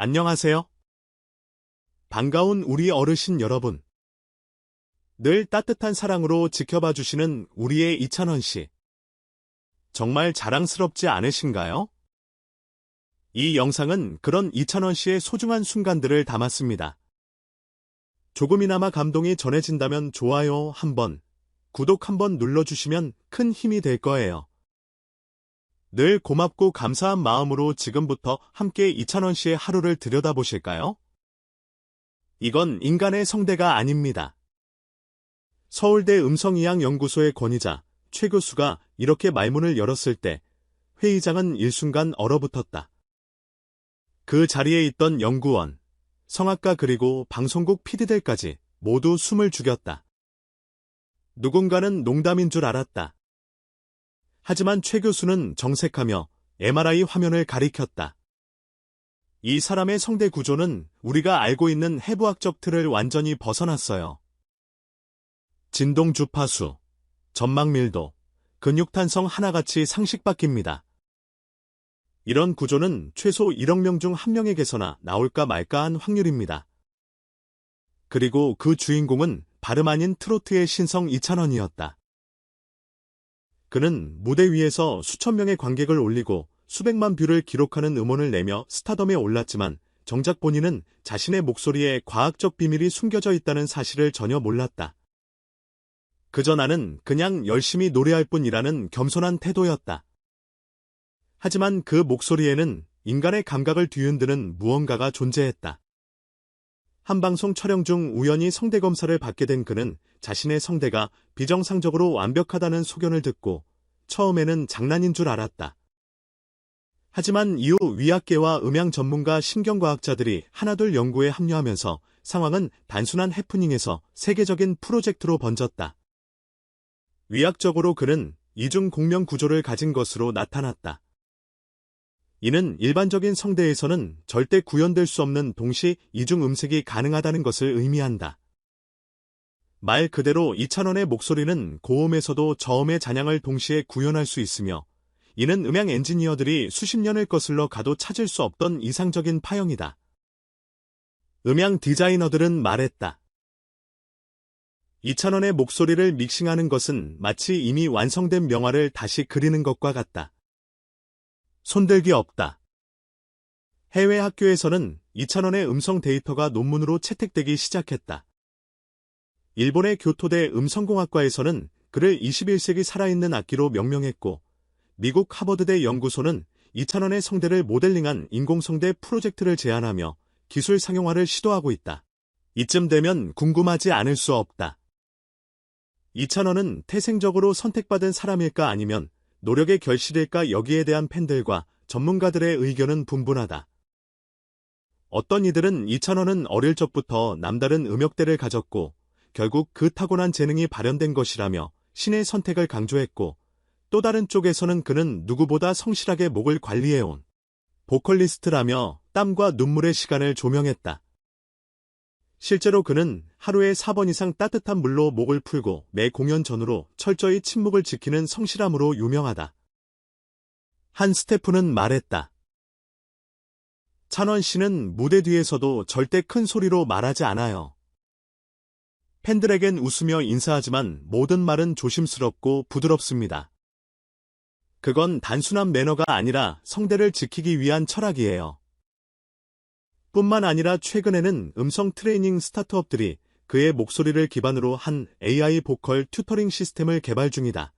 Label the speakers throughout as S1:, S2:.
S1: 안녕하세요. 반가운 우리 어르신 여러분. 늘 따뜻한 사랑으로 지켜봐 주시는 우리의 이찬원 씨. 정말 자랑스럽지 않으신가요? 이 영상은 그런 이찬원 씨의 소중한 순간들을 담았습니다. 조금이나마 감동이 전해진다면 좋아요 한번, 구독 한번 눌러주시면 큰 힘이 될 거예요. 늘 고맙고 감사한 마음으로 지금부터 함께 이찬원 씨의 하루를 들여다보실까요? 이건 인간의 성대가 아닙니다. 서울대 음성이학연구소의 권위자 최 교수가 이렇게 말문을 열었을 때 회의장은 일순간 얼어붙었다. 그 자리에 있던 연구원, 성악가 그리고 방송국 PD들까지 모두 숨을 죽였다. 누군가는 농담인 줄 알았다. 하지만 최 교수는 정색하며 MRI 화면을 가리켰다. 이 사람의 성대 구조는 우리가 알고 있는 해부학적 틀을 완전히 벗어났어요. 진동 주파수, 점막 밀도, 근육 탄성 하나같이 상식 밖입니다. 이런 구조는 최소 1억 명 중 1명에게서나 나올까 말까한 확률입니다. 그리고 그 주인공은 발음 아닌 트로트의 신성 이찬원이었다. 그는 무대 위에서 수천 명의 관객을 올리고 수백만 뷰를 기록하는 음원을 내며 스타덤에 올랐지만 정작 본인은 자신의 목소리에 과학적 비밀이 숨겨져 있다는 사실을 전혀 몰랐다. 그저 나는 그냥 열심히 노래할 뿐이라는 겸손한 태도였다. 하지만 그 목소리에는 인간의 감각을 뒤흔드는 무언가가 존재했다. 한 방송 촬영 중 우연히 성대 검사를 받게 된 그는 자신의 성대가 비정상적으로 완벽하다는 소견을 듣고 처음에는 장난인 줄 알았다. 하지만 이후 위학계와 음향 전문가 신경과학자들이 하나둘 연구에 합류하면서 상황은 단순한 해프닝에서 세계적인 프로젝트로 번졌다. 위학적으로 그는 이중 공명 구조를 가진 것으로 나타났다. 이는 일반적인 성대에서는 절대 구현될 수 없는 동시 이중 음색이 가능하다는 것을 의미한다. 말 그대로 이찬원의 목소리는 고음에서도 저음의 잔향을 동시에 구현할 수 있으며 이는 음향 엔지니어들이 수십 년을 거슬러 가도 찾을 수 없던 이상적인 파형이다. 음향 디자이너들은 말했다. 이찬원의 목소리를 믹싱하는 것은 마치 이미 완성된 명화를 다시 그리는 것과 같다. 손들기 없다. 해외 학교에서는 이찬원의 음성 데이터가 논문으로 채택되기 시작했다. 일본의 교토대 음성공학과에서는 그를 21세기 살아있는 악기로 명명했고 미국 하버드대 연구소는 이찬원의 성대를 모델링한 인공성대 프로젝트를 제안하며 기술 상용화를 시도하고 있다. 이쯤 되면 궁금하지 않을 수 없다. 이찬원은 태생적으로 선택받은 사람일까 아니면 노력의 결실일까 여기에 대한 팬들과 전문가들의 의견은 분분하다. 어떤 이들은 이찬원은 어릴 적부터 남다른 음역대를 가졌고 결국 그 타고난 재능이 발현된 것이라며 신의 선택을 강조했고 또 다른 쪽에서는 그는 누구보다 성실하게 목을 관리해온 보컬리스트라며 땀과 눈물의 시간을 조명했다. 실제로 그는 하루에 4번 이상 따뜻한 물로 목을 풀고 매 공연 전후로 철저히 침묵을 지키는 성실함으로 유명하다. 한 스태프는 말했다. 찬원 씨는 무대 뒤에서도 절대 큰 소리로 말하지 않아요. 팬들에겐 웃으며 인사하지만 모든 말은 조심스럽고 부드럽습니다. 그건 단순한 매너가 아니라 성대를 지키기 위한 철학이에요. 뿐만 아니라 최근에는 음성 트레이닝 스타트업들이 그의 목소리를 기반으로 한 AI 보컬 튜터링 시스템을 개발 중이다.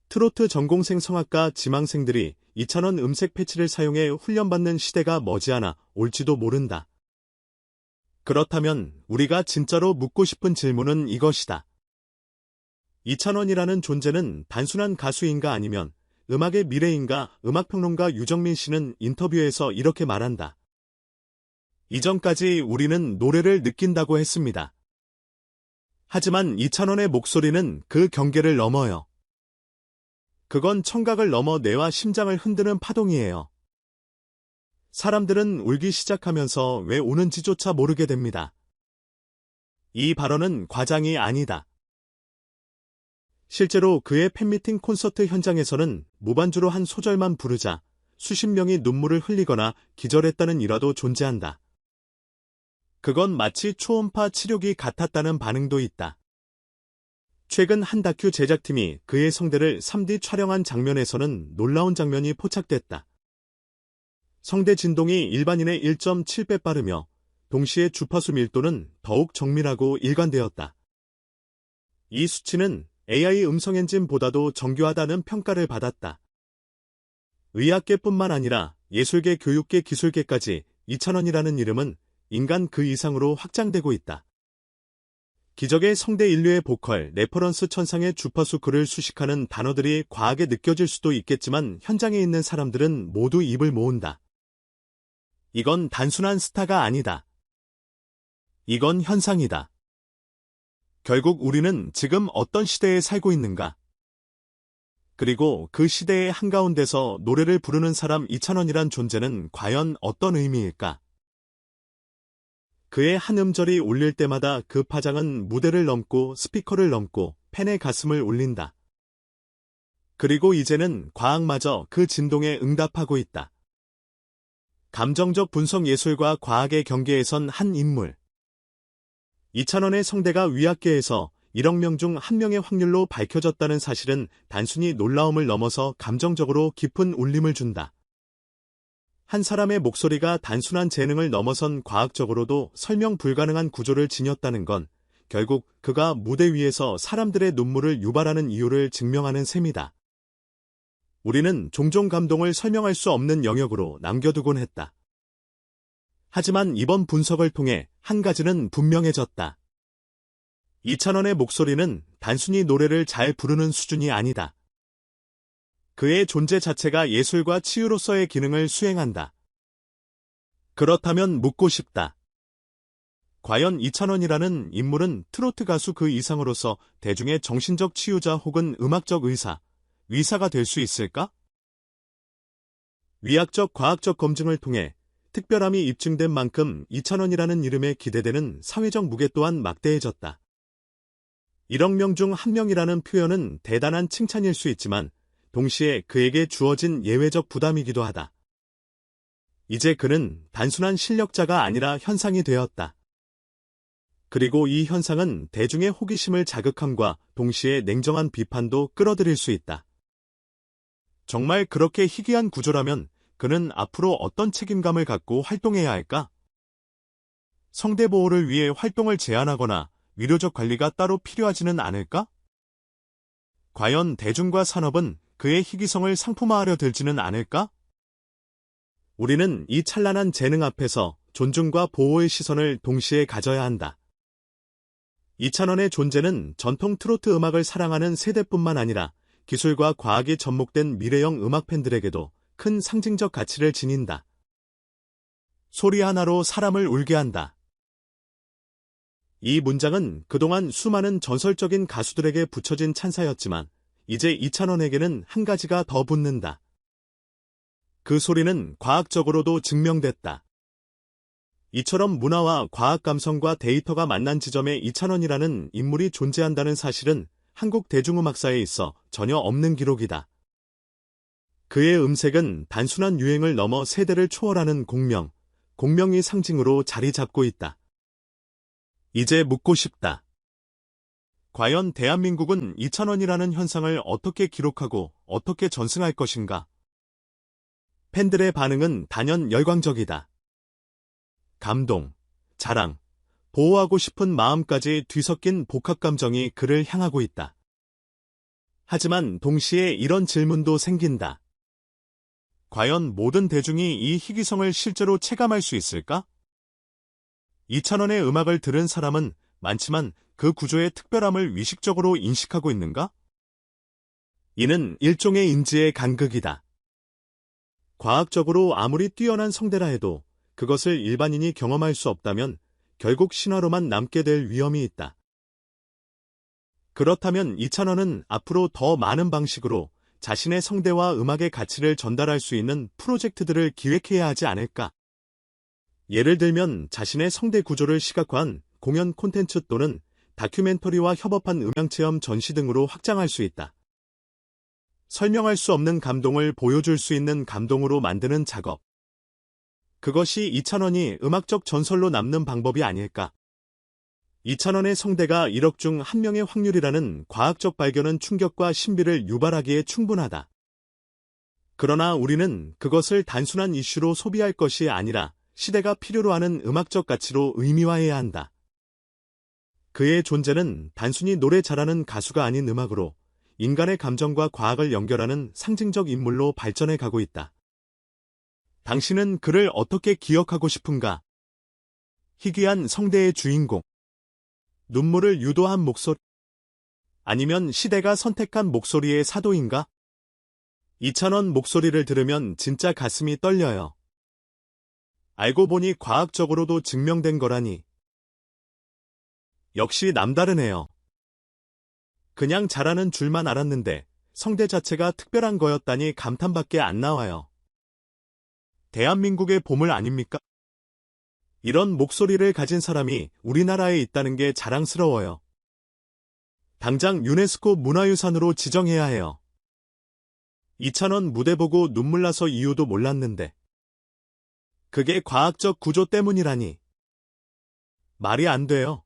S1: 트로트 전공생 성악가 지망생들이 이찬원 음색 패치를 사용해 훈련받는 시대가 머지않아 올지도 모른다. 그렇다면 우리가 진짜로 묻고 싶은 질문은 이것이다. 이찬원이라는 존재는 단순한 가수인가 아니면 음악의 미래인가? 음악평론가 유정민 씨는 인터뷰에서 이렇게 말한다. 이전까지 우리는 노래를 느낀다고 했습니다. 하지만 이찬원의 목소리는 그 경계를 넘어요. 그건 청각을 넘어 뇌와 심장을 흔드는 파동이에요. 사람들은 울기 시작하면서 왜 우는지조차 모르게 됩니다. 이 발언은 과장이 아니다. 실제로 그의 팬미팅 콘서트 현장에서는 무반주로 한 소절만 부르자 수십 명이 눈물을 흘리거나 기절했다는 일화도 존재한다. 그건 마치 초음파 치료기 같았다는 반응도 있다. 최근 한 다큐 제작팀이 그의 성대를 3D 촬영한 장면에서는 놀라운 장면이 포착됐다. 성대 진동이 일반인의 1.7배 빠르며 동시에 주파수 밀도는 더욱 정밀하고 일관되었다. 이 수치는 AI 음성 엔진보다도 정교하다는 평가를 받았다. 의학계뿐만 아니라 예술계, 교육계, 기술계까지 이찬원이라는 이름은 인간 그 이상으로 확장되고 있다. 기적의 성대 인류의 보컬, 레퍼런스 천상의 주파수 글을 수식하는 단어들이 과하게 느껴질 수도 있겠지만 현장에 있는 사람들은 모두 입을 모은다. 이건 단순한 스타가 아니다. 이건 현상이다. 결국 우리는 지금 어떤 시대에 살고 있는가? 그리고 그 시대의 한가운데서 노래를 부르는 사람 이찬원이란 존재는 과연 어떤 의미일까? 그의 한 음절이 울릴 때마다 그 파장은 무대를 넘고 스피커를 넘고 팬의 가슴을 울린다. 그리고 이제는 과학마저 그 진동에 응답하고 있다. 감정적 분석 예술과 과학의 경계에 선 한 인물. 이찬원의 성대가 위학계에서 1억 명 중 1명의 확률로 밝혀졌다는 사실은 단순히 놀라움을 넘어서 감정적으로 깊은 울림을 준다. 한 사람의 목소리가 단순한 재능을 넘어선 과학적으로도 설명 불가능한 구조를 지녔다는 건 결국 그가 무대 위에서 사람들의 눈물을 유발하는 이유를 증명하는 셈이다. 우리는 종종 감동을 설명할 수 없는 영역으로 남겨두곤 했다. 하지만 이번 분석을 통해 한 가지는 분명해졌다. 이찬원의 목소리는 단순히 노래를 잘 부르는 수준이 아니다. 그의 존재 자체가 예술과 치유로서의 기능을 수행한다. 그렇다면 묻고 싶다. 과연 이찬원이라는 인물은 트로트 가수 그 이상으로서 대중의 정신적 치유자 혹은 음악적 위사가 될 수 있을까? 위학적 과학적 검증을 통해 특별함이 입증된 만큼 이찬원이라는 이름에 기대되는 사회적 무게 또한 막대해졌다. 1억 명 중 1명이라는 표현은 대단한 칭찬일 수 있지만 동시에 그에게 주어진 예외적 부담이기도 하다. 이제 그는 단순한 실력자가 아니라 현상이 되었다. 그리고 이 현상은 대중의 호기심을 자극함과 동시에 냉정한 비판도 끌어들일 수 있다. 정말 그렇게 희귀한 구조라면 그는 앞으로 어떤 책임감을 갖고 활동해야 할까? 성대 보호를 위해 활동을 제한하거나 위료적 관리가 따로 필요하지는 않을까? 과연 대중과 산업은 그의 희귀성을 상품화하려 들지는 않을까? 우리는 이 찬란한 재능 앞에서 존중과 보호의 시선을 동시에 가져야 한다. 이찬원의 존재는 전통 트로트 음악을 사랑하는 세대뿐만 아니라 기술과 과학이 접목된 미래형 음악 팬들에게도 큰 상징적 가치를 지닌다. 소리 하나로 사람을 울게 한다. 이 문장은 그동안 수많은 전설적인 가수들에게 붙여진 찬사였지만 이제 이찬원에게는 한 가지가 더 붙는다. 그 소리는 과학적으로도 증명됐다. 이처럼 문화와 과학 감성과 데이터가 만난 지점에 이찬원이라는 인물이 존재한다는 사실은 한국 대중음악사에 있어 전혀 없는 기록이다. 그의 음색은 단순한 유행을 넘어 세대를 초월하는 공명의 상징으로 자리 잡고 있다. 이제 묻고 싶다. 과연 대한민국은 이찬원이라는 현상을 어떻게 기록하고 어떻게 전승할 것인가? 팬들의 반응은 단연 열광적이다. 감동, 자랑, 보호하고 싶은 마음까지 뒤섞인 복합 감정이 그를 향하고 있다. 하지만 동시에 이런 질문도 생긴다. 과연 모든 대중이 이 희귀성을 실제로 체감할 수 있을까? 이찬원의 음악을 들은 사람은 많지만 그 구조의 특별함을 위식적으로 인식하고 있는가? 이는 일종의 인지의 간극이다. 과학적으로 아무리 뛰어난 성대라 해도 그것을 일반인이 경험할 수 없다면 결국 신화로만 남게 될 위험이 있다. 그렇다면 이찬원은 앞으로 더 많은 방식으로 자신의 성대와 음악의 가치를 전달할 수 있는 프로젝트들을 기획해야 하지 않을까? 예를 들면 자신의 성대 구조를 시각화한 공연 콘텐츠 또는 다큐멘터리와 협업한 음향체험 전시 등으로 확장할 수 있다. 설명할 수 없는 감동을 보여줄 수 있는 감동으로 만드는 작업. 그것이 이찬원이 음악적 전설로 남는 방법이 아닐까. 이찬원의 성대가 1억 중 1명의 확률이라는 과학적 발견은 충격과 신비를 유발하기에 충분하다. 그러나 우리는 그것을 단순한 이슈로 소비할 것이 아니라 시대가 필요로 하는 음악적 가치로 의미화해야 한다. 그의 존재는 단순히 노래 잘하는 가수가 아닌 음악으로 인간의 감정과 과학을 연결하는 상징적 인물로 발전해 가고 있다. 당신은 그를 어떻게 기억하고 싶은가? 희귀한 성대의 주인공. 눈물을 유도한 목소리. 아니면 시대가 선택한 목소리의 사도인가? 이찬원 목소리를 들으면 진짜 가슴이 떨려요. 알고 보니 과학적으로도 증명된 거라니. 역시 남다르네요. 그냥 잘하는 줄만 알았는데 성대 자체가 특별한 거였다니 감탄밖에 안 나와요. 대한민국의 보물 아닙니까? 이런 목소리를 가진 사람이 우리나라에 있다는 게 자랑스러워요. 당장 유네스코 문화유산으로 지정해야 해요. 이찬원 무대 보고 눈물 나서 이유도 몰랐는데. 그게 과학적 구조 때문이라니. 말이 안 돼요.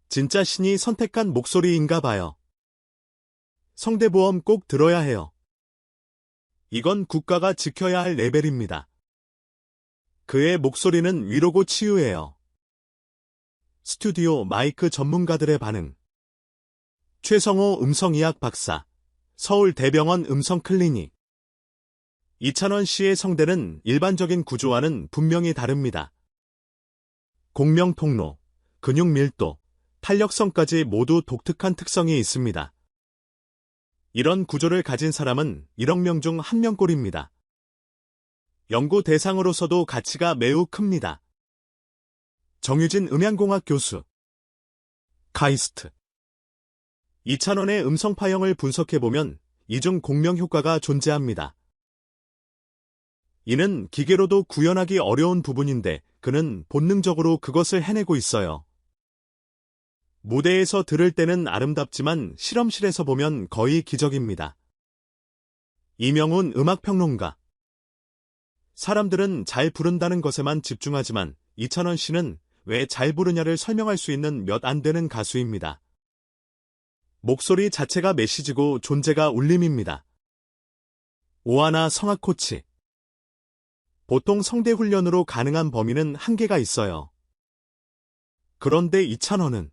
S1: 진짜 신이 선택한 목소리인가 봐요. 성대보험 꼭 들어야 해요. 이건 국가가 지켜야 할 레벨입니다. 그의 목소리는 위로고 치유예요. 스튜디오 마이크 전문가들의 반응. 최성호 음성의학 박사, 서울대병원 음성클리닉. 이찬원 씨의 성대는 일반적인 구조와는 분명히 다릅니다. 공명 통로, 근육 밀도, 탄력성까지 모두 독특한 특성이 있습니다. 이런 구조를 가진 사람은 1억 명 중 1명꼴입니다. 연구 대상으로서도 가치가 매우 큽니다. 정유진 음향공학 교수. 카이스트. 이찬원의 음성 파형을 분석해보면 이중 공명 효과가 존재합니다. 이는 기계로도 구현하기 어려운 부분인데 그는 본능적으로 그것을 해내고 있어요. 무대에서 들을 때는 아름답지만 실험실에서 보면 거의 기적입니다. 이명훈 음악평론가. 사람들은 잘 부른다는 것에만 집중하지만 이찬원 씨는 왜 잘 부르냐를 설명할 수 있는 몇 안 되는 가수입니다. 목소리 자체가 메시지고 존재가 울림입니다. 오하나 성악 코치. 보통 성대 훈련으로 가능한 범위는 한계가 있어요. 그런데 이찬원은